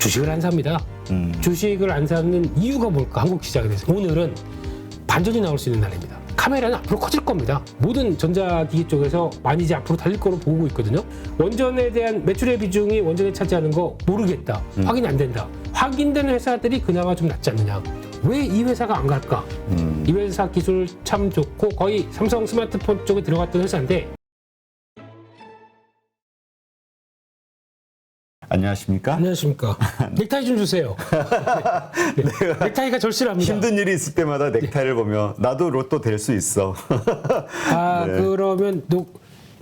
주식을 안 삽니다. 주식을 안 사는 이유가 뭘까? 한국 시장에 대해서. 오늘은 반전이 나올 수 있는 날입니다. 카메라는 앞으로 커질 겁니다. 모든 전자기기 쪽에서 많이 이제 앞으로 달릴 거로 보고 있거든요. 원전에 대한 매출의 비중이 원전에 차지하는 거 모르겠다. 확인 안 된다. 확인되는 회사들이 그나마 좀 낫지 않느냐. 왜 이 회사가 안 갈까? 이 회사 기술 참 좋고 거의 삼성 스마트폰 쪽에 들어갔던 회사인데. 안녕하십니까? 안녕하십니까. 넥타이 좀 주세요. 네. 넥타이가 절실합니다. 힘든 일이 있을 때마다 넥타이를 보며 나도 로또 될 수 있어. 아, 네. 그러면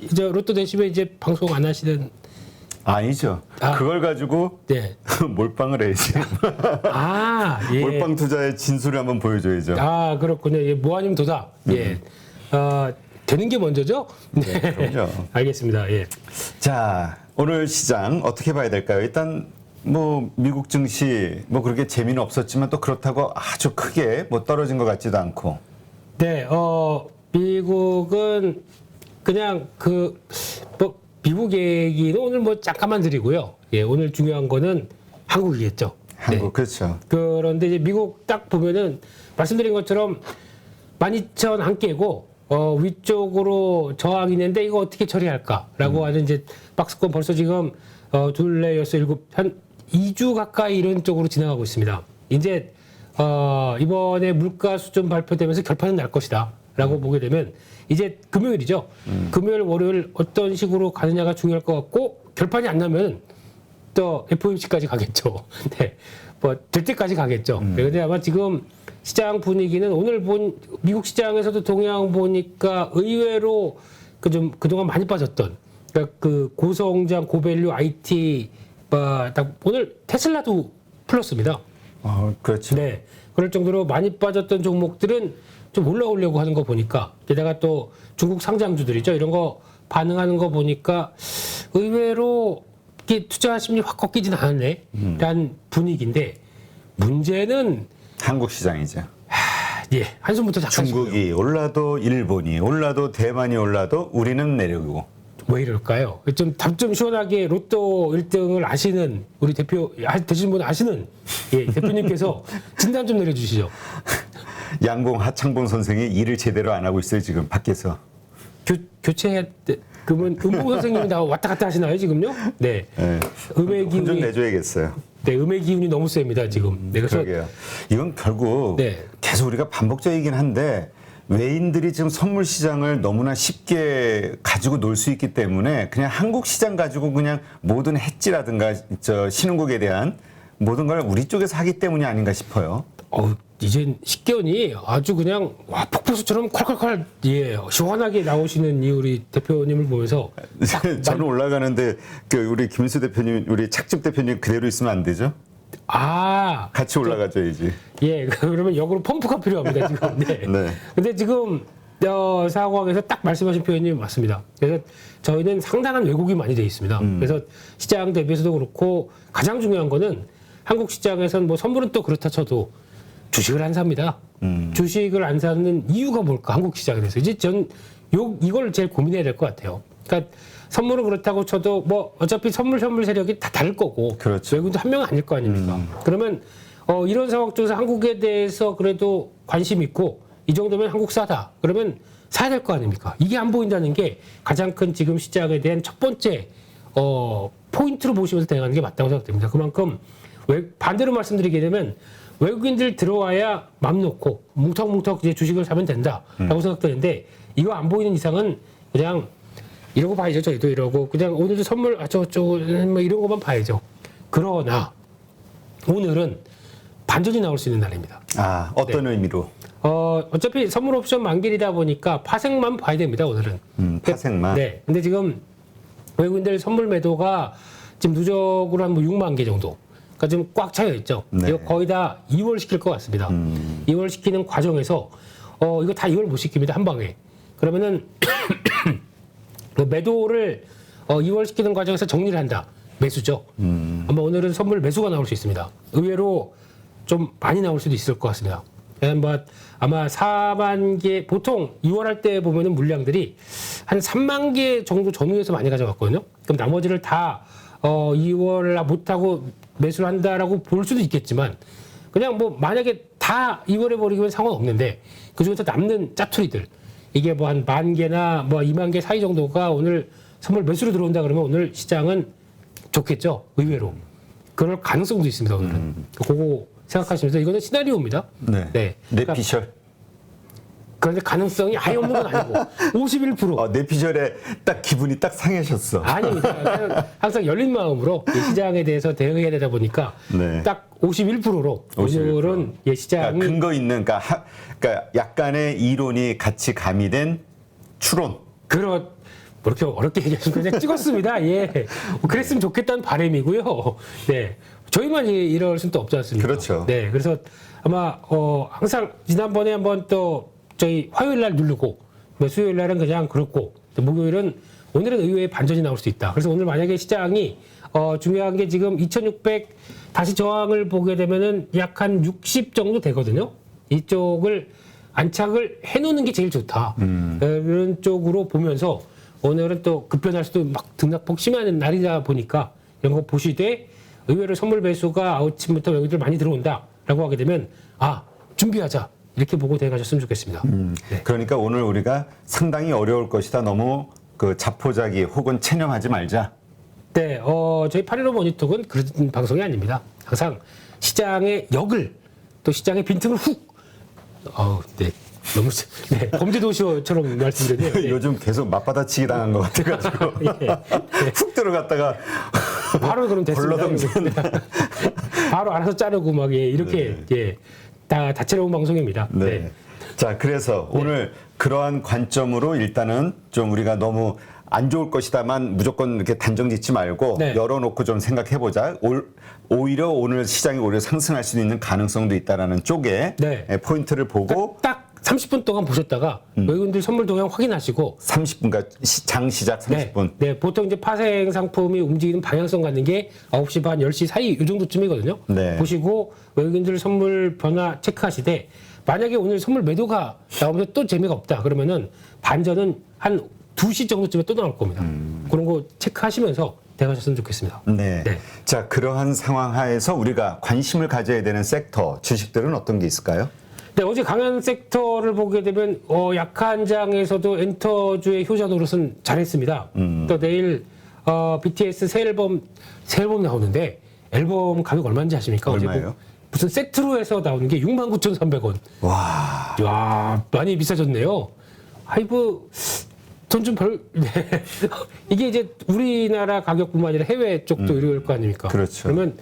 이제 로또 되시면 이제 방송 안 하시는. 아니죠. 그걸 가지고 네. 몰빵을 해야지. 아, 예. 몰빵 투자의 진수를 한번 보여줘야죠. 아, 그렇군요. 예, 뭐 아니면 도다. 예. 되는 게 먼저죠? 네. 그럼요. 알겠습니다. 예. 자, 오늘 시장 어떻게 봐야 될까요? 일단 뭐 미국 증시 뭐 그렇게 재미는 없었지만 또 그렇다고 아주 크게 뭐 떨어진 것 같지도 않고. 네, 미국은 그냥 뭐 미국 얘기는 오늘 뭐 잠깐만 드리고요. 예, 오늘 중요한 거는 한국이겠죠. 한국, 네. 그렇죠. 그런데 이제 미국 딱 보면은 말씀드린 것처럼 12,000 안 깨고 위쪽으로 저항이 있는데 이거 어떻게 처리할까라고 하는 이제 박스권 벌써 지금 둘, 넷, 여섯, 일곱 한 2주 가까이 이런 쪽으로 지나가고 있습니다. 이제 이번에 물가 수준 발표되면서 결판은 날 것이다라고 보게 되면 이제 금요일이죠. 금요일, 월요일 어떤 식으로 가느냐가 중요할 것 같고 결판이 안 나면 또 FOMC까지 가겠죠. 네, 뭐 될 때까지 가겠죠. 그런데 아마 지금 시장 분위기는 오늘 미국 시장에서도 동향 보니까 의외로 그동안 많이 빠졌던 그러니까 그 고성장 고밸류 IT 딱 오늘 테슬라도 플러스입니다. 그렇죠. 네, 그럴 정도로 많이 빠졌던 종목들은 좀 올라오려고 하는 거 보니까 게다가 또 중국 상장주들이죠. 이런 거 반응하는 거 보니까 의외로 이게 투자 심리 확 꺾이진 않았네 라는 분위기인데 문제는 한국 시장이죠. 예, 한숨부터 잠깐 중국이 올라도 일본이 올라도 대만이 올라도 우리는 내려오고. 왜 이럴까요? 좀 답 좀 시원하게 로또 1등을 아시는 우리 되시는 분 아시는 예, 대표님께서 진단 좀 내려주시죠. 양봉 하창봉 선생이 일을 제대로 안 하고 있어요 지금 밖에서. 교체해야 돼. 그러면 음봉 선생님이 다 왔다 갔다 하시나요 지금요? 네. 네. 음의 혼 좀 기운이 내줘야겠어요. 네, 음의 기운이 너무 셉니다 지금. 네, 그래서 그러게요. 이건 결국 네. 계속 우리가 반복적이긴 한데 외인들이 지금 선물 시장을 너무나 쉽게 가지고 놀 수 있기 때문에 그냥 한국 시장 가지고 그냥 모든 해지라든가 신흥국에 대한 모든 걸 우리 쪽에서 하기 때문이 아닌가 싶어요. 이젠 식견이 아주 그냥 폭포수처럼 콸콸콸 예 시원하게 나오시는 이 우리 대표님을 보면서 저는 올라가는데 우리 김인수 대표님, 우리 착즙 대표님 그대로 있으면 안 되죠? 같이 올라가줘야지. 예, 그러면 역으로 펌프가 필요합니다 지금. 네. 네. 근데 지금 상황에서 딱 말씀하신 표현이 맞습니다. 그래서 저희는 상당한 왜곡이 많이 돼 있습니다. 그래서 시장 대비해서도 그렇고 가장 중요한 거는 한국 시장에선 뭐 선물은 또 그렇다 쳐도 주식을 안 삽니다. 주식을 안 사는 이유가 뭘까? 한국 시장에 대해서. 이제 이걸 제일 고민해야 될 것 같아요. 그러니까 선물은 그렇다고 쳐도 뭐 어차피 선물 세력이 다 다를 거고. 그렇죠. 외국인도 한 명은 아닐 거 아닙니까? 그러면 이런 상황 쪽에서 한국에 대해서 그래도 관심 있고 이 정도면 한국 싸다. 그러면 사야 될 거 아닙니까? 이게 안 보인다는 게 가장 큰 지금 시장에 대한 첫 번째 포인트로 보시면서 대응하는 게 맞다고 생각됩니다. 그만큼 반대로 말씀드리게 되면 외국인들 들어와야 맘 놓고 뭉텅뭉텅 이제 주식을 사면 된다라고 생각되는데 이거 안 보이는 이상은 그냥 이러고 봐야죠. 저희도 이러고 그냥 오늘도 선물 저쪽 뭐 이런 것만 봐야죠. 그러나 오늘은 반전이 나올 수 있는 날입니다. 어떤 의미로? 어차피 선물 옵션 만기이다 보니까 파생만 봐야 됩니다. 오늘은. 파생만. 네. 근데 지금 외국인들 선물 매도가 지금 누적으로 한 뭐 6만 개 정도. 그러니까 지금 꽉 차여 있죠. 네. 이거 거의 다 2월 시킬 것 같습니다. 2월 시키는 과정에서 이거 다 2월 못 시킵니다. 한 방에. 그러면은 그 매도를 2월 시키는 과정에서 정리를 한다. 매수죠. 아마 오늘은 선물 매수가 나올 수 있습니다. 의외로 좀 많이 나올 수도 있을 것 같습니다. 아마 4만 개, 보통 2월 할 때 보면은 물량들이 한 3만 개 정도 전후에서 많이 가져갔거든요. 그럼 나머지를 다 2월 못하고 매수를 한다라고 볼 수도 있겠지만 그냥 뭐 만약에 다 2월에 버리면 상관없는데 그중에서 남는 짜투리들 이게 뭐 한 10,000개나 뭐 20,000개 사이 정도가 오늘 선물 매수로 들어온다 그러면 오늘 시장은 좋겠죠. 의외로. 그럴 가능성도 있습니다. 오늘은. 그거 생각하시면서 이거는 시나리오입니다. 네. 네. 뇌피셜. 그런데 가능성이 아예 없는 건 아니고 51%. 뇌피셜에 딱 기분이 딱 상하셨어. 아닙니다. 그냥 항상 열린 마음으로 이 시장에 대해서 대응해야 되다 보니까 네. 딱 51%로 51%. 오늘은 시장이 그러니까 근거 있는, 그러니까 약간의 이론이 같이 가미된 추론. 뭐 이렇게 어렵게 얘기하시면 그냥 찍었습니다. 예. 그랬으면 좋겠다는 바람이고요. 네. 저희만 이럴 수는 또 없지 않습니까? 그렇죠. 네. 그래서 아마, 항상 지난번에 한번 또 저희 화요일 날 누르고, 뭐 수요일 날은 그냥 그렇고, 또 목요일은 오늘은 의외의 반전이 나올 수 있다. 그래서 오늘 만약에 시장이, 중요한 게 지금 2,600 다시 저항을 보게 되면은 약 한 60 정도 되거든요. 이쪽을 안착을 해놓는 게 제일 좋다. 그런 쪽으로 보면서 오늘은 또 급변할 수도 막 등락폭 심한 날이다 보니까 이런 거 보시되 의외로 선물 배수가 아웃침부터 여기들 많이 들어온다라고 하게 되면 준비하자 이렇게 보고 대응하셨으면 좋겠습니다. 네. 그러니까 오늘 우리가 상당히 어려울 것이다. 너무 그 자포자기 혹은 체념하지 말자. 네, 저희 8.15 모니터는 그런 방송이 아닙니다. 항상 시장의 역을 또 시장의 빈틈을 네. 너무 범죄도시처럼 말씀드렸네요. 네. 요즘 계속 맞받아치기 당한 것 같아가지고 훅 들어갔다가 바로 그럼 됐습니다. 바로 알아서 자르고 막 이렇게 다 다채로운 방송입니다. 네. 네. 자, 그래서 오늘 그러한 관점으로 일단은 좀 우리가 너무 안 좋을 것이다만 무조건 이렇게 단정 짓지 말고 네. 열어놓고 좀 생각해보자. 오히려 오늘 시장이 오히려 상승할 수 있는 가능성도 있다라는 쪽에 네. 포인트를 보고 딱 30분 동안 보셨다가 외국인들 선물 동향 확인하시고 30분, 그러니까 장 시작 30분. 네, 보통 이제 파생 상품이 움직이는 방향성 갖는 게 9시 반, 10시 사이 이 정도쯤이거든요. 네. 보시고 외국인들 선물 변화 체크하시되 만약에 오늘 선물 매도가 나오면서 또 재미가 없다 그러면은 반전은 한 2시 정도쯤에 또 나올 겁니다. 그런 거 체크하시면서 대응하셨으면 좋겠습니다. 네. 네. 자, 그러한 상황 하에서 우리가 관심을 가져야 되는 섹터, 주식들은 어떤 게 있을까요? 네, 어제 강한 섹터를 보게 되면 약한 장에서도 엔터주의 효자 노릇은 잘했습니다. 또 내일 BTS 새 앨범 나오는데 앨범 가격 얼마인지 아십니까? 얼마예요? 어제 무슨 세트로 해서 나오는 게 69,300원. 와. 야, 많이 비싸졌네요. 하이브 돈 좀 네. 이게 이제 우리나라 가격뿐만 아니라 해외 쪽도 이럴 거 아닙니까? 그렇죠. 그러면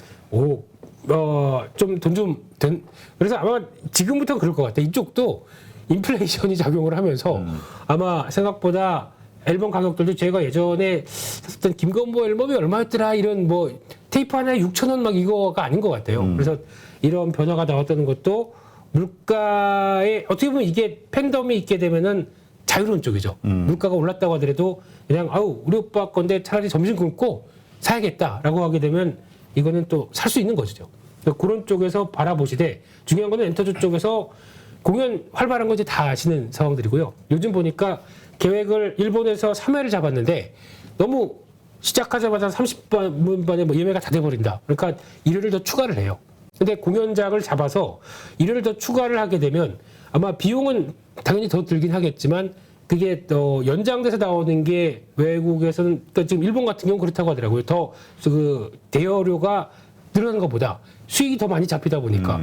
좀 돈 좀 그래서 아마 지금부터 그럴 것 같아요. 이쪽도 인플레이션이 작용을 하면서 아마 생각보다 앨범 가격들도 제가 예전에 샀었던 김건모 앨범이 얼마였더라 이런 뭐 테이프 하나에 6,000원 막 이거가 아닌 것 같아요. 그래서 이런 변화가 나왔다는 것도 물가에 어떻게 보면 이게 팬덤이 있게 되면은 자유로운 쪽이죠. 물가가 올랐다고 하더라도 그냥 우리 오빠 건데 차라리 점심 굶고 사야겠다라고 하게 되면 이거는 또 살 수 있는 것이죠. 그런 쪽에서 바라보시되 중요한 거는 엔터주 쪽에서 공연 활발한 거 이제 다 아시는 상황들이고요. 요즘 보니까 계획을 일본에서 3회를 잡았는데 너무 시작하자마자 30분 만에 뭐 예매가 다 돼버린다. 그러니까 일요일을 더 추가를 해요. 근데 공연장을 잡아서 일요일을 더 추가를 하게 되면 아마 비용은 당연히 더 들긴 하겠지만 그게 또 연장돼서 나오는 게 외국에서는 그러니까 지금 일본 같은 경우는 그렇다고 하더라고요. 더 그 대여료가 늘어나는 것보다 수익이 더 많이 잡히다 보니까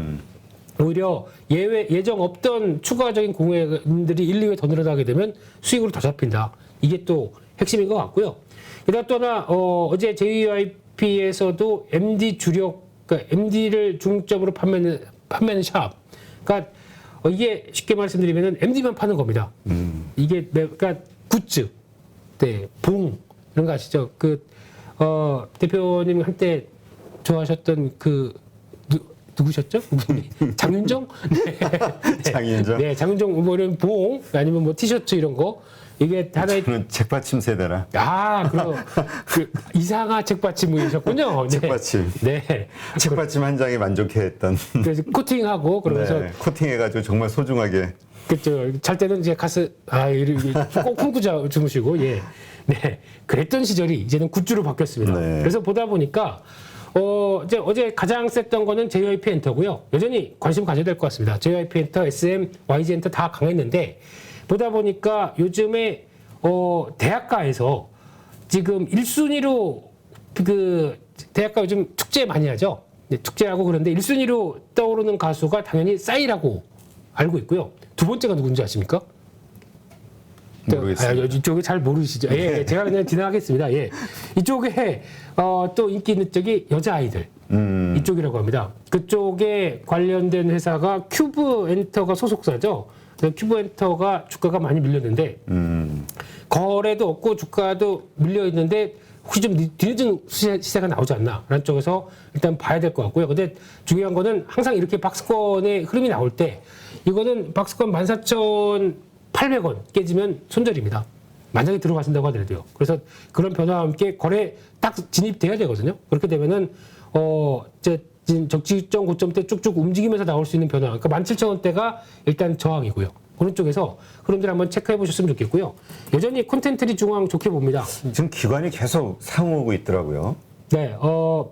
오히려 예정 없던 추가적인 공연들이 1, 2회 더 늘어나게 되면 수익으로 더 잡힌다. 이게 또 핵심인 것 같고요. 게다가 또 하나 어제 JYP에서도 MD 주력 그러니까 MD를 중점으로 판매하는 샵. 그러니까 이게 쉽게 말씀드리면은 MD만 파는 겁니다. 이게 그러니까 굿즈, 네, 봉 이런 거 아시죠? 대표님 한때 좋아하셨던 누구셨죠? 장윤정? 네. 장윤정? 네, 장윤정 뭐 이런 봉 아니면 뭐 티셔츠 이런 거 이게 하나의 저는 책받침 세대라. 그럼 이상한 책받침이셨군요. 네. 책받침. 네. 책받침 한 장에 만족해했던. 그래서 코팅하고 그러면서 네, 코팅해가지고 정말 소중하게. 그렇죠. 잘 때는 이제 가스 이렇게 꼭 품고 주무시고 네, 그랬던 시절이 이제는 굿즈로 바뀌었습니다. 네. 그래서 보다 보니까 이제 어제 가장 셌던 거는 JYP 엔터고요. 여전히 관심 가져야 될 것 같습니다. JYP 엔터, SM, YG 엔터 다 강했는데 보다 보니까 요즘에 대학가에서 지금 1순위로 그 대학가 요즘 축제 많이 하죠. 네, 축제하고 그런데 1순위로 떠오르는 가수가 당연히 싸이라고 알고 있고요. 두 번째가 누군지 아십니까? 모르겠습니다. 이쪽에 잘 모르시죠? 예, 제가 그냥 지나가겠습니다. 예. 이쪽에 또 인기 있는 쪽이 여자 아이들 이쪽이라고 합니다. 그쪽에 관련된 회사가 큐브 엔터가 소속사죠. 그래서 큐브 엔터가 주가가 많이 밀렸는데 거래도 없고 주가도 밀려 있는데 혹시 좀 뒤늦은 시세가 나오지 않나라는 쪽에서 일단 봐야 될 것 같고요. 근데 중요한 거는 항상 이렇게 박스권의 흐름이 나올 때 이거는 박스권 14,800원 깨지면 손절입니다. 만약에 들어가신다고 하더라도요. 그래서 그런 변화와 함께 거래 딱 진입돼야 되거든요. 그렇게 되면은 이제 적지점 고점대 쭉쭉 움직이면서 나올 수 있는 변화. 그러니까 17,000원대가 일단 저항이고요. 그런 쪽에서 흐름들 한번 체크해 보셨으면 좋겠고요. 여전히 콘텐츠리 중앙 좋게 봅니다. 지금 기관이 계속 상오고 있더라고요. 네,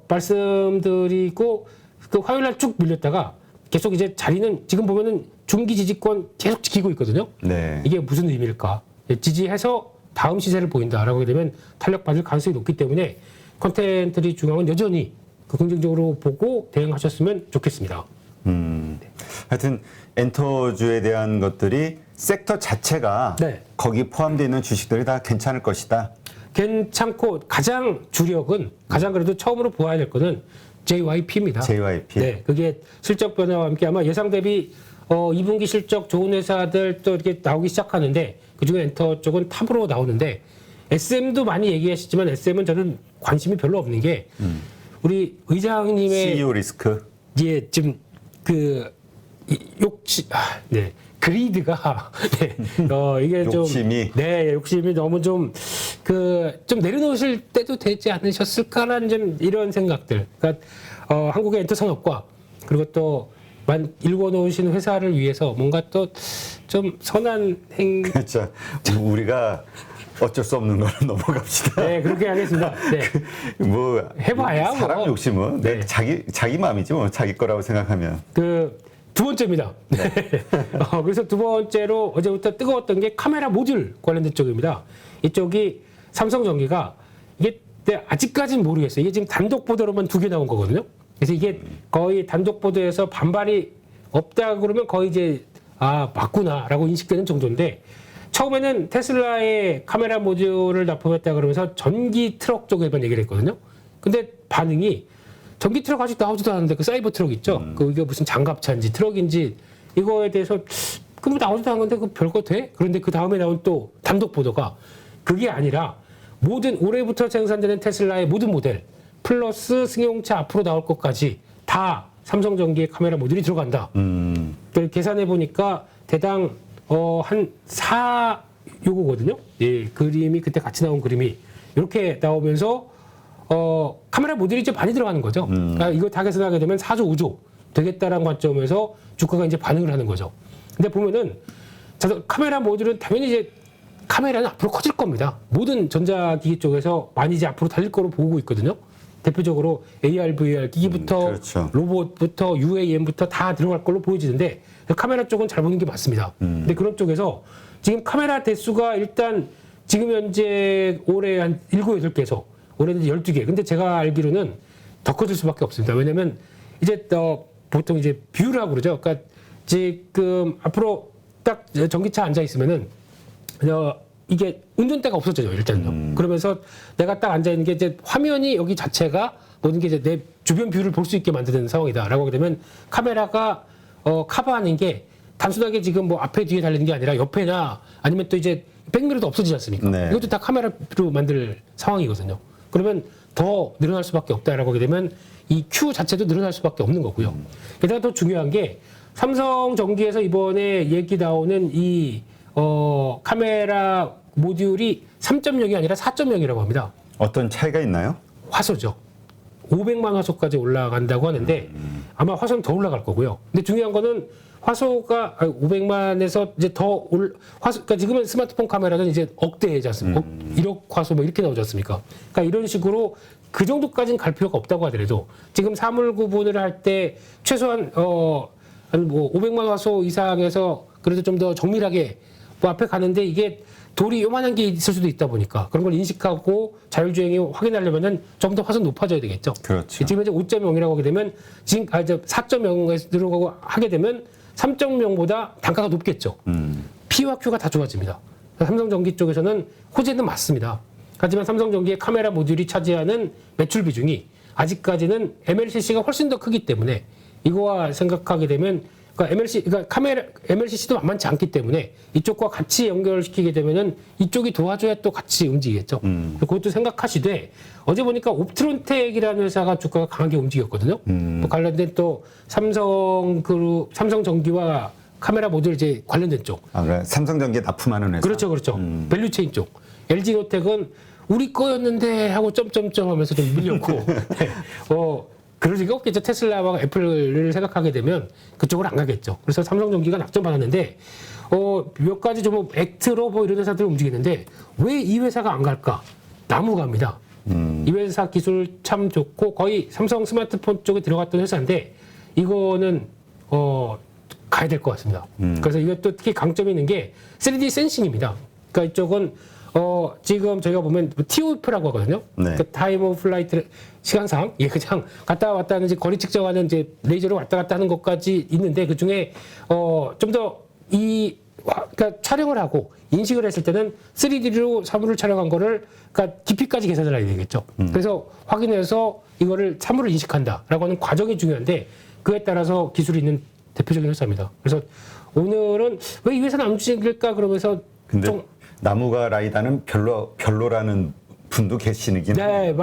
말씀드리고 그 화요일 날 쭉 밀렸다가 계속 이제 자리는 지금 보면은 중기 지지권 계속 지키고 있거든요. 네. 이게 무슨 의미일까? 지지해서 다음 시세를 보인다라고 하게 되면 탄력받을 가능성이 높기 때문에 콘텐츠리 중앙은 여전히 긍정적으로 보고 대응하셨으면 좋겠습니다. 하여튼 엔터주에 대한 것들이 섹터 자체가 네. 거기 포함되어 있는 주식들이 다 괜찮을 것이다. 괜찮고 가장 주력은 가장 그래도 처음으로 보아야 될 거는 JYP입니다. JYP. 네, 그게 실적 변화와 함께 아마 예상 대비 2분기 실적 좋은 회사들 또 이렇게 나오기 시작하는데 그중에 엔터 쪽은 탑으로 나오는데 SM도 많이 얘기하시지만 SM은 저는 관심이 별로 없는 게 우리 의장님의 CEO 리스크. 예, 지금 네. 그리드가 네. 이게 욕심이. 욕심이 너무 좀 내려놓으실 때도 되지 않으셨을까라는 좀 이런 생각들. 그러니까 한국의 엔터 산업과 그리고 또 일궈놓으신 회사를 위해서 뭔가 또 좀 선한 그렇죠. 우리가 어쩔 수 없는 걸로 넘어갑시다. 네, 그렇게 하겠습니다. 네. 뭐 해봐야 사람 뭐. 욕심은 네. 자기 마음이지 뭐 자기 거라고 생각하면. 두 번째입니다. 네. 그래서 두 번째로 어제부터 뜨거웠던 게 카메라 모듈 관련된 쪽입니다. 이쪽이 삼성전기가 이게 아직까지는 모르겠어요. 이게 지금 단독 보도로만 2개 나온 거거든요. 그래서 이게 거의 단독 보도에서 반발이 없다 그러면 거의 이제 맞구나라고 인식되는 정도인데 처음에는 테슬라의 카메라 모듈을 납품했다 그러면서 전기 트럭 쪽에만 얘기를 했거든요. 근데 반응이 전기 트럭 아직 나오지도 않았는데 그 사이버 트럭 있죠? 이게 무슨 장갑차인지 트럭인지 이거에 대해서 뭐 나오지도 않은 건데 그 별거 돼? 그런데 그 다음에 나온 또 단독 보도가 그게 아니라 모든 올해부터 생산되는 테슬라의 모든 모델 플러스 승용차 앞으로 나올 것까지 다 삼성전기의 카메라 모듈이 들어간다. 계산해 보니까 대당 한 4 요거거든요. 예, 그림이 그때 같이 나온 그림이 이렇게 나오면서 카메라 모듈이 좀 많이 들어가는 거죠. 그러니까 이거 다 계산하게 되면 4조, 5조 되겠다라는 관점에서 주가가 이제 반응을 하는 거죠. 근데 보면은 카메라 모듈은 당연히 이제 카메라는 앞으로 커질 겁니다. 모든 전자기기 쪽에서 많이 이제 앞으로 달릴 거로 보고 있거든요. 대표적으로 AR, VR 기기부터 그렇죠. 로봇부터 UAM부터 다 들어갈 걸로 보여지는데 카메라 쪽은 잘 보는 게 맞습니다. 근데 그런 쪽에서 지금 카메라 대수가 일단 지금 현재 올해 한 7, 8개에서 올해는 12개. 근데 제가 알기로는 더 커질 수밖에 없습니다. 왜냐면 이제 보통 이제 뷰라고 그러죠. 그러니까 지금 앞으로 딱 전기차 앉아 있으면은 이게 운전대가 없어져요, 일단요. 그러면서 내가 딱 앉아 있는 게 이제 화면이 여기 자체가 모든 게 이제 내 주변 뷰를 볼 수 있게 만드는 상황이다라고 하게 되면 카메라가 커버하는 게 단순하게 지금 뭐 앞에 뒤에 달리는 게 아니라 옆에나 아니면 또 이제 백미러도 없어지지 않습니까? 네. 이것도 다 카메라로 만들 상황이거든요. 그러면 더 늘어날 수밖에 없다라고 하게 되면 이 Q 자체도 늘어날 수밖에 없는 거고요. 게다가 더 중요한 게 삼성전기에서 이번에 얘기 나오는 이 카메라 모듈이 3.0이 아니라 4.0이라고 합니다. 어떤 차이가 있나요? 화소죠. 500만 화소까지 올라간다고 하는데 아마 화소는 더 올라갈 거고요. 근데 중요한 거는 화소가 500만에서 이제 그러니까 지금은 스마트폰 카메라는 이제 억대이지 않습니까? 1억 화소 뭐 이렇게 나오지 않습니까? 그러니까 이런 식으로 그 정도까지는 갈 필요가 없다고 하더라도 지금 사물 구분을 할 때 최소한 한 뭐 500만 화소 이상에서 그래도 좀 더 정밀하게 뭐 앞에 가는데 이게 돌이 요만한 게 있을 수도 있다 보니까 그런 걸 인식하고 자율주행이 확인하려면은 좀 더 화소 높아져야 되겠죠. 그렇죠. 지금 이제 5.0이라고 하게 되면 지금 이제 4.0에 들어가고 하게 되면 3.0보다 단가가 높겠죠. P와 Q가 다 좋아집니다. 삼성전기 쪽에서는 호재는 맞습니다. 하지만 삼성전기의 카메라 모듈이 차지하는 매출 비중이 아직까지는 MLCC가 훨씬 더 크기 때문에 이거와 생각하게 되면 그러니까 MLCC도 만만치 않기 때문에 이쪽과 같이 연결시키게 되면은 이쪽이 도와줘야 또 같이 움직이겠죠. 그것도 생각하시되 어제 보니까 옵트론텍이라는 회사가 주가가 강하게 움직였거든요. 뭐 관련된 또 삼성전기와 카메라 모듈 이제 관련된 쪽. 아, 그래. 삼성전기에 납품하는 회사. 그렇죠, 그렇죠. 밸류체인 쪽. LG노텍은 우리 거였는데 하고 점점점 하면서 좀 밀렸고. 네. 그럴 리가 없겠죠. 테슬라와 애플을 생각하게 되면 그쪽으로 안 가겠죠. 그래서 삼성전기가 낙점받았는데 몇 가지 좀 액트로 뭐 이런 회사들이 움직이는데 왜 이 회사가 안 갈까? 나무가입니다. 이 회사 기술 참 좋고 거의 삼성 스마트폰 쪽에 들어갔던 회사인데 이거는 가야 될 것 같습니다. 그래서 이것도 특히 강점이 있는 게 3D 센싱입니다. 그러니까 이쪽은 지금 저희가 보면 TOF라고 하거든요. 네. 그 타임 오브 플라이트 시간상 그냥 갔다 왔다 하는 이제 거리 측정하는 이제 레이저로 왔다 갔다 하는 것까지 있는데 그 중에 좀 더 그러니까 촬영을 하고 인식을 했을 때는 3D로 사물을 촬영한 거를 그러니까 깊이까지 계산을 해야 되겠죠. 그래서 확인해서 이거를 사물을 인식한다라고 하는 과정이 중요한데 그에 따라서 기술이 있는 대표적인 회사입니다. 그래서 오늘은 왜 이 회사는 안 움직일까 그러면서 근데 좀 나무가 라이다는 별로라는 분도 계시긴 네,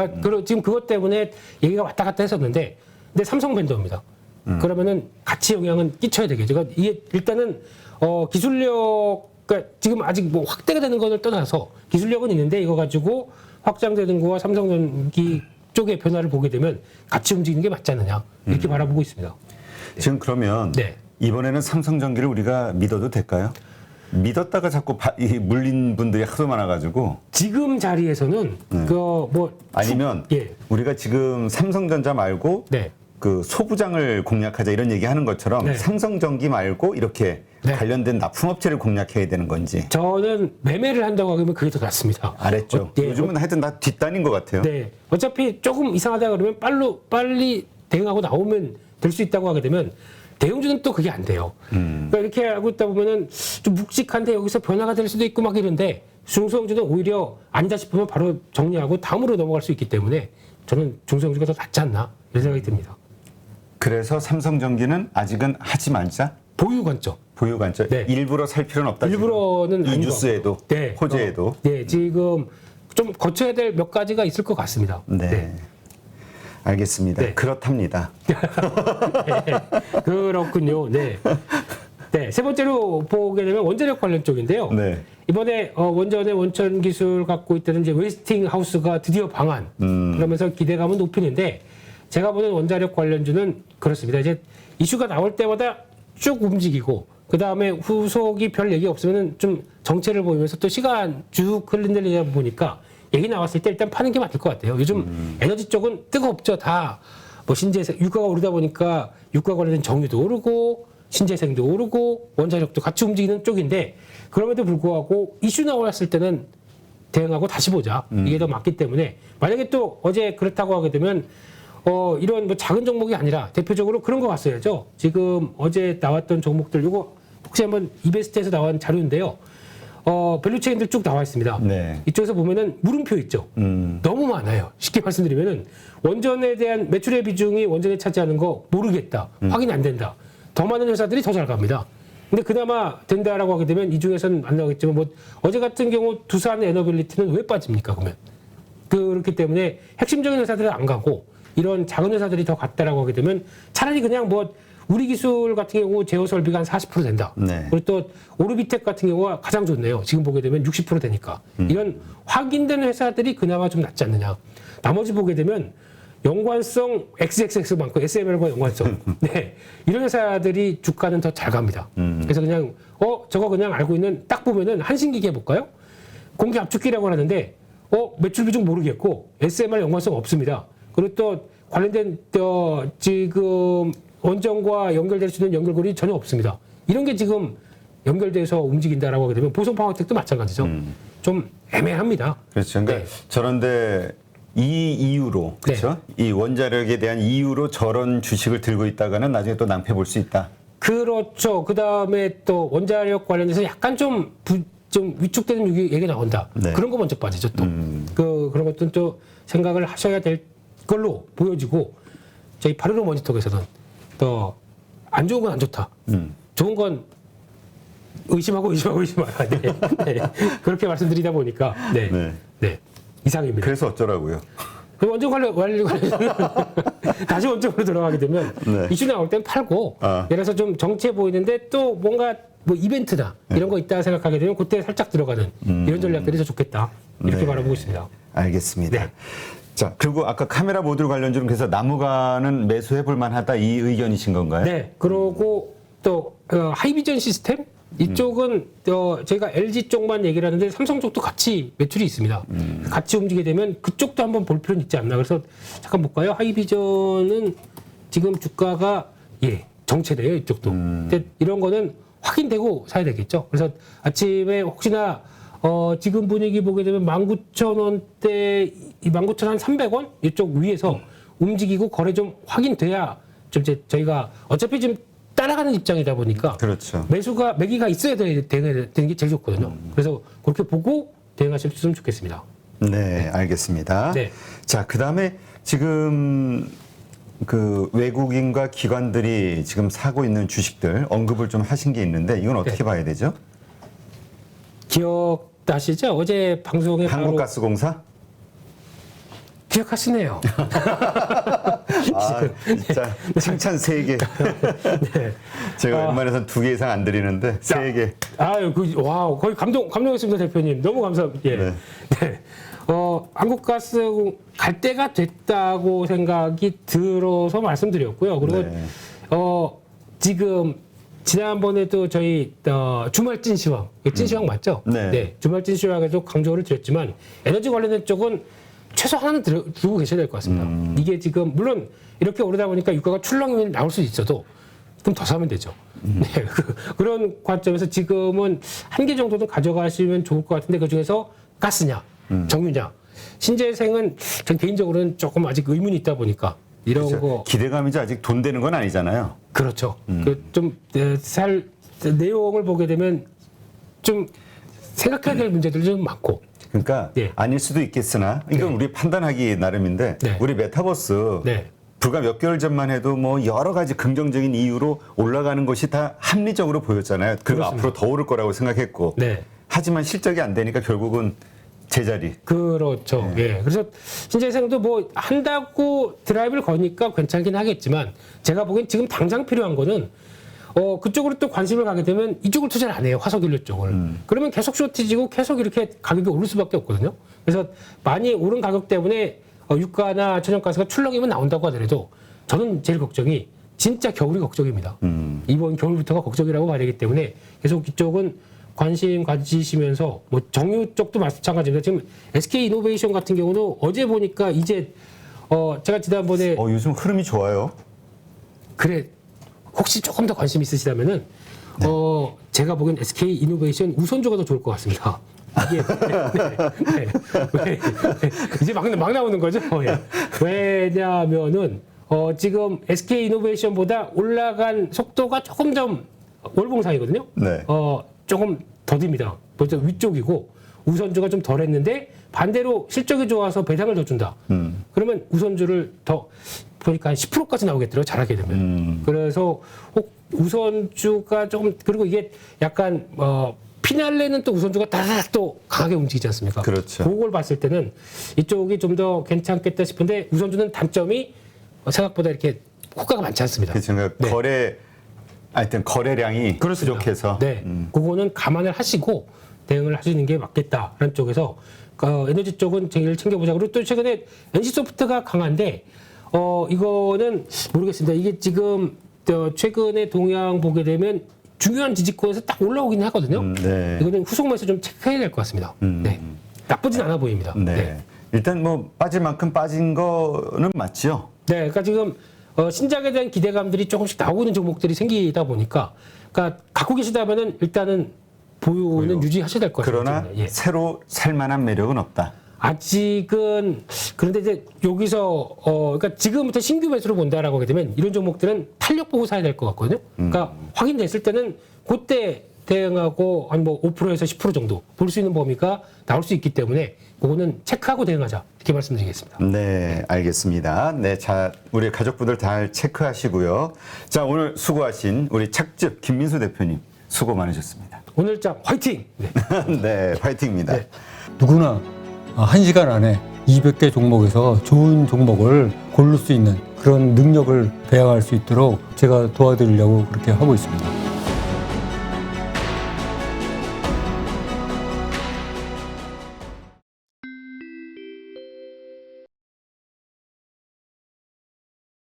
지금 그것 때문에 얘기가 왔다 갔다 했었는데, 근데 삼성 벤더입니다. 그러면은 같이 영향은 끼쳐야 되겠죠. 그러니까 이게 일단은 기술력, 그러니까 지금 아직 뭐 확대가 되는 거를 떠나서 기술력은 있는데 이거 가지고 확장되는 거와 삼성전기 쪽의 변화를 보게 되면 같이 움직이는 게 맞지 않느냐 이렇게 바라보고 있습니다. 지금 그러면 네. 이번에는 삼성전기를 우리가 믿어도 될까요? 믿었다가 자꾸 물린 분들이 하도 많아가지고 지금 자리에서는 아니면 예. 우리가 지금 삼성전자 말고 네. 그 소부장을 공략하자 이런 얘기하는 것처럼 네. 삼성전기 말고 이렇게 네. 관련된 납품업체를 공략해야 되는 건지. 저는 매매를 한다고 하면 그게 더 낫습니다. 알았죠. 예. 요즘은 하여튼 다 뒷단인 것 같아요. 네. 어차피 조금 이상하다 그러면 빨리 대응하고 나오면 될 수 있다고 하게 되면 대형주는 또 그게 안 돼요. 그러니까 이렇게 하고 있다 보면은 좀 묵직한데 여기서 변화가 될 수도 있고 막 이런데 중소형주는 오히려 아니다 싶으면 바로 정리하고 다음으로 넘어갈 수 있기 때문에 저는 중소형주가 더 낫지 않나 이런 생각이 듭니다. 그래서 삼성전기는 아직은 하지 말자. 보유 관점. 보유 관점. 네. 일부러 살 필요는 없다. 일부러는 이 아닌 것 뉴스에도, 같고요. 네. 호재에도. 네, 지금 좀 거쳐야 될 몇 가지가 있을 것 같습니다. 네. 알겠습니다. 네. 그렇답니다. 네, 그렇군요. 네. 네, 세 번째로 보게 되면 원자력 관련 쪽인데요. 네. 이번에 원전의 원천 기술 갖고 있다는 이제 웨스팅하우스가 드디어 방한. 그러면서 기대감은 높이는데 제가 보는 원자력 관련주는 그렇습니다. 이제 이슈가 나올 때마다 쭉 움직이고 그 다음에 후속이 별 얘기 없으면은 좀 정체를 보이면서 또 시간 쭉 흘린다리다 보니까 얘기 나왔을 때 일단 파는 게 맞을 것 같아요. 요즘 에너지 쪽은 뜨겁죠. 다 뭐 신재생 유가가 오르다 보니까 유가 관련된 정유도 오르고 신재생도 오르고 원자력도 같이 움직이는 쪽인데 그럼에도 불구하고 이슈 나왔을 때는 대응하고 다시 보자. 이게 더 맞기 때문에 만약에 또 어제 그렇다고 하게 되면 이런 뭐 작은 종목이 아니라 대표적으로 그런 거 봤어야죠. 지금 어제 나왔던 종목들 요거 혹시 한번 이베스트에서 나온 자료인데요. 밸류체인들 쭉 나와 있습니다. 네. 이쪽에서 보면은 물음표 있죠. 너무 많아요. 쉽게 말씀드리면은 원전에 대한 매출의 비중이 원전에 차지하는 거 모르겠다. 확인이 안 된다. 더 많은 회사들이 더 잘 갑니다. 근데 그나마 된다라고 하게 되면 이 중에서는 안 나오겠지만 뭐 어제 같은 경우 두산 에너빌리티는 왜 빠집니까? 그러면 그렇기 때문에 핵심적인 회사들은 안 가고 이런 작은 회사들이 더 갔다라고 하게 되면 차라리 그냥 뭐 우리 기술 같은 경우 제어 설비가 한 40% 된다. 네. 그리고 또 오르비텍 같은 경우가 가장 좋네요. 지금 보게 되면 60% 되니까. 이런 확인된 회사들이 그나마 좀 낫지 않느냐. 나머지 보게 되면 연관성 XXX 많고 SML과 연관성. 네. 이런 회사들이 주가는 더 잘 갑니다. 그래서 그냥 저거 그냥 알고 있는 딱 보면은 한신기계 해볼까요? 공기 압축기라고 하는데 매출 비중 모르겠고 SMR 연관성 없습니다. 그리고 또 관련된 지금 원전과 연결될 수 있는 연결고리 전혀 없습니다. 이런 게 지금 연결돼서 움직인다라고 하게 되면 보성 파워텍도 마찬가지죠. 좀 애매합니다. 그렇죠. 그러니까 네. 저런데 이 이유로 그렇죠. 이 원자력에 대한 이유로 저런 주식을 들고 있다가는 나중에 또 낭패 볼 수 있다. 그렇죠. 그 다음에 또 원자력 관련해서 약간 좀 위축되는 얘기가 나온다. 네. 그런 거 먼저 빠지죠 또. 그런 것들은 또 생각을 하셔야 될 걸로 보여지고 저희 바르로 모니터에서는 또 안 좋은 건 안 좋다. 좋은 건 의심하고 말아야 돼. 네. 그렇게 말씀드리다 보니까 네. 이상입니다. 그래서 어쩌라고요? 그 원전 관련 다시 원점으로 들어가게 되면 네. 이슈 나올 땐 팔고 예를 들어서 좀 정치해 보이는데 또 뭔가 뭐 이벤트다 이런 거 있다 생각하게 되면 그때 살짝 들어가는 이런 전략들이 더 좋겠다 이렇게 네. 바라보고 있습니다. 알겠습니다. 네. 자, 그리고 아까 카메라 모듈 관련주는 그래서 나무가는 매수해 볼 만하다 이 의견이신 건가요? 네. 그러고 또 하이비전 시스템 이쪽은 제가 LG 쪽만 얘기를 하는데 삼성 쪽도 같이 매출이 있습니다. 같이 움직이게 되면 그쪽도 한번 볼 필요는 있지 않나. 그래서 잠깐 볼까요? 하이비전은 지금 주가가 정체돼요. 이쪽도. 근데 이런 거는 확인되고 사야 되겠죠. 그래서 아침에 혹시나 지금 분위기 보게 되면 19,000원대, 19,300원 이쪽 위에서 움직이고 거래 좀 확인돼야 좀 이제 저희가 어차피 지금 따라가는 입장이다 보니까 그렇죠. 매기가 있어야 되는 게 제일 좋거든요. 그래서 그렇게 보고 대응하셨으면 좋겠습니다. 네, 알겠습니다. 네. 자, 그다음에 지금 그 외국인과 기관들이 지금 사고 있는 주식들 언급을 좀 하신 게 있는데 이건 어떻게 봐야 되죠? 기억나시죠? 어제 방송에 바로 한국가스공사? 기억하시네요. 아, 진짜 칭찬 3개. 네. 제가 웬만해서는 2개 이상 안 드리는데 3개. 아유, 와, 거의 감동했습니다, 대표님. 너무 감사합니다. 예. 네. 네. 한국가스 갈 때가 됐다고 생각이 들어서 말씀드렸고요. 그리고 네. 지금 지난번에도 저희 주말 찐시황, 찐시황 맞죠? 네. 주말 찐시황에도 강조를 드렸지만 에너지 관련된 쪽은 최소 하나는 두고 계셔야 될 것 같습니다. 이게 지금 물론 이렇게 오르다 보니까 유가가 출렁이 나올 수 있어도 좀 더 사면 되죠. 네, 그런 관점에서 지금은 한 개 정도는 가져가시면 좋을 것 같은데 그 중에서 가스냐, 정유냐, 신재생은 전 개인적으로는 조금 아직 의문이 있다 보니까 이런 그렇죠. 거 기대감이죠. 아직 돈 되는 건 아니잖아요. 그렇죠. 내용을 보게 되면 좀 생각해야 될 문제들이 좀 많고. 그러니까 네. 아닐 수도 있겠으나 이건 우리 판단하기 나름인데 네. 우리 메타버스 네. 불과 몇 개월 전만 해도 뭐 여러 가지 긍정적인 이유로 올라가는 것이 다 합리적으로 보였잖아요. 그리고 그렇습니다. 앞으로 더 오를 거라고 생각했고 네. 하지만 실적이 안 되니까 결국은 제자리. 그렇죠. 예. 그래서 신재생도 뭐 한다고 드라이브를 거니까 괜찮긴 하겠지만 제가 보기엔 지금 당장 필요한 거는 그쪽으로 또 관심을 가게 되면 이쪽을 투자를 안 해요. 화석연료 쪽을. 그러면 계속 쇼티지고 계속 이렇게 가격이 오를 수밖에 없거든요. 그래서 많이 오른 가격 때문에 유가나 천연가스가 출렁이면 나온다고 하더라도 저는 제일 걱정이 진짜 겨울이 걱정입니다. 이번 겨울부터가 걱정이라고 봐야 되기 때문에 계속 이쪽은 관심 가지시면서 뭐 정유 쪽도 마찬가지입니다. 지금 SK 이노베이션 같은 경우는 어제 보니까 이제 제가 지난번에 요즘 흐름이 좋아요. 그래 혹시 조금 더 관심 있으시다면은 제가 보기엔 SK 이노베이션 우선주가 더 좋을 것 같습니다. 이게 네. 이제 막 나오는 거죠. 예. 왜냐하면은 지금 SK 이노베이션보다 올라간 속도가 조금 좀 월봉상이거든요. 네. 조금 더딥니다. 벌써 위쪽이고 우선주가 좀 덜했는데 반대로 실적이 좋아서 배당을 더 준다. 그러면 우선주를 더 보니까 한 10%까지 나오겠더라고요. 잘하게 되면. 그래서 우선주가 조금 그리고 이게 약간 피날레는 또 우선주가 다닥 또 강하게 움직이지 않습니까? 그렇죠. 그걸 봤을 때는 이쪽이 좀 더 괜찮겠다 싶은데 우선주는 단점이 생각보다 이렇게 호가가 많지 않습니다. 그렇죠. 그러니까 하여튼 거래량이 그렇습니다. 부족해서. 네, 그거는 감안을 하시고 대응을 하시는 게 맞겠다라는 쪽에서 에너지 쪽은 제일 챙겨보자. 그리고 또 최근에 NC소프트가 강한데 이거는 모르겠습니다. 이게 지금 최근에 동향 보게 되면 중요한 지지권에서 딱 올라오긴 하거든요. 네. 이거는 후속에서 좀 체크해야 될 것 같습니다. 네. 나쁘진 않아 보입니다. 네. 일단 뭐 빠질 만큼 빠진 거는 맞죠. 네, 그러니까 지금 신작에 대한 기대감들이 조금씩 나오고 있는 종목들이 생기다 보니까, 그러니까 갖고 계시다면은 일단은 보유는 유지하셔야 될 것 같습니다. 그러나 예. 새로 살 만한 매력은 없다. 아직은 그런데 이제 여기서 그러니까 지금부터 신규 매수로 본다라고 하게 되면 이런 종목들은 탄력 보고 사야 될 것 같거든요. 그러니까 확인됐을 때는 그때 대응하고 한 뭐 5%에서 10% 정도 볼 수 있는 범위가 나올 수 있기 때문에 그거는 체크하고 대응하자 이렇게 말씀드리겠습니다. 네, 알겠습니다. 네, 자, 우리 가족분들 잘 체크하시고요. 자, 오늘 수고하신 우리 착즙 김민수 대표님 수고 많으셨습니다. 오늘장 화이팅! 네. 네, 화이팅입니다. 네. 누구나 1시간 안에 200개 종목에서 좋은 종목을 고를 수 있는 그런 능력을 배양할 수 있도록 제가 도와드리려고 그렇게 하고 있습니다.